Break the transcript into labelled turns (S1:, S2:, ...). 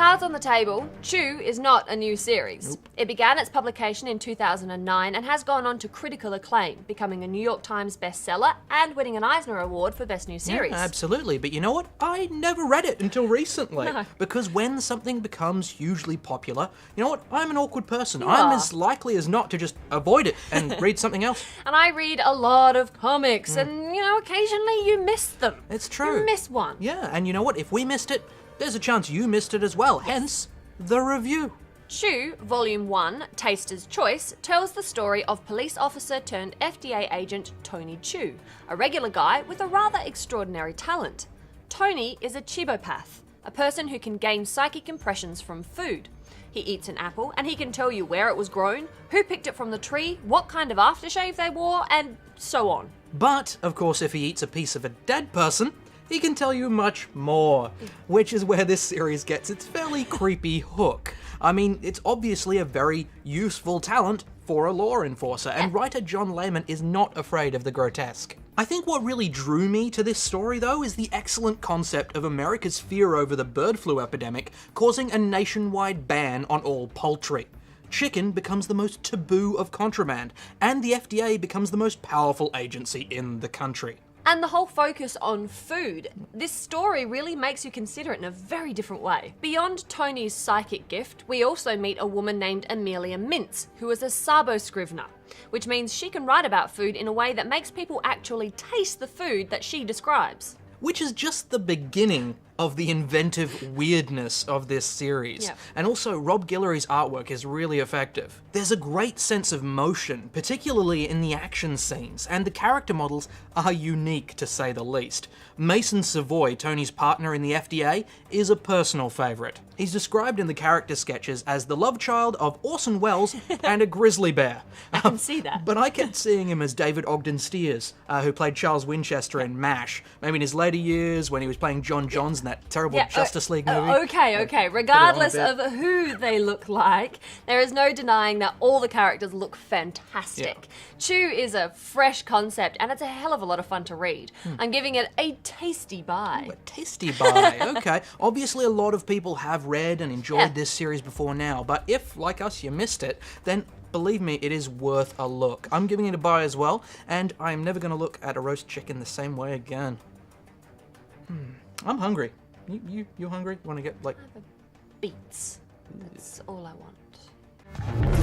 S1: Cards on the table, Chew is not a new series.
S2: Nope.
S1: It began its publication in 2009 and has gone on to critical acclaim, becoming a New York Times bestseller and winning an Eisner Award for Best New Series.
S2: Yeah, absolutely. But you know what? I never read it until recently.
S1: No.
S2: Because when something becomes hugely popular, you know what? I'm an awkward person.
S1: You
S2: I'm
S1: are.
S2: as likely as not to just avoid it and read something else.
S1: And I read a lot of comics and, occasionally you miss them.
S2: It's true.
S1: You miss one.
S2: Yeah, and you know what? If we missed it, there's a chance you missed it as well. Hence, the review.
S1: Chew, Volume 1, Taster's Choice, tells the story of police officer turned FDA agent Tony Chew, a regular guy with a rather extraordinary talent. Tony is a chibopath, a person who can gain psychic impressions from food. He eats an apple and he can tell you where it was grown, who picked it from the tree, what kind of aftershave they wore, and so on.
S2: But, of course, if he eats a piece of a dead person, he can tell you much more, which is where this series gets its fairly creepy hook. I mean, it's obviously a very useful talent for a law enforcer, and writer John Layman is not afraid of the grotesque. I think what really drew me to this story, though, is the excellent concept of America's fear over the bird flu epidemic causing a nationwide ban on all poultry. Chicken becomes the most taboo of contraband, and the FDA becomes the most powerful agency in the country.
S1: And the whole focus on food, this story really makes you consider it in a very different way. Beyond Tony's psychic gift, we also meet a woman named Amelia Mintz, who is a Sabo-scrivener, which means she can write about food in a way that makes people actually taste the food that she describes.
S2: Which is just the beginning of the inventive weirdness of this series.
S1: Yep.
S2: And also, Rob Guillory's artwork is really effective. There's a great sense of motion, particularly in the action scenes, and the character models are unique to say the least. Mason Savoy, Tony's partner in the FDA, is a personal favourite. He's described in the character sketches as the love child of Orson Welles and a grizzly bear.
S1: I can see that.
S2: But I kept seeing him as David Ogden Stiers, who played Charles Winchester in MASH. Maybe in his later years when he was playing John Johns in that terrible Justice League movie.
S1: Okay. Regardless of who they look like, there is no denying that all the characters look fantastic. Chew is a fresh concept and it's a hell of a lot of fun to read. I'm giving it a tasty buy.
S2: Ooh, a tasty buy, okay. Obviously a lot of people have read and enjoyed this series before now, but if, like us, you missed it, then believe me, it is worth a look. I'm giving it a buy as well, and I'm never going to look at a roast chicken the same way again. I'm hungry. You hungry? You want to get, like...
S1: Beets. That's all I want.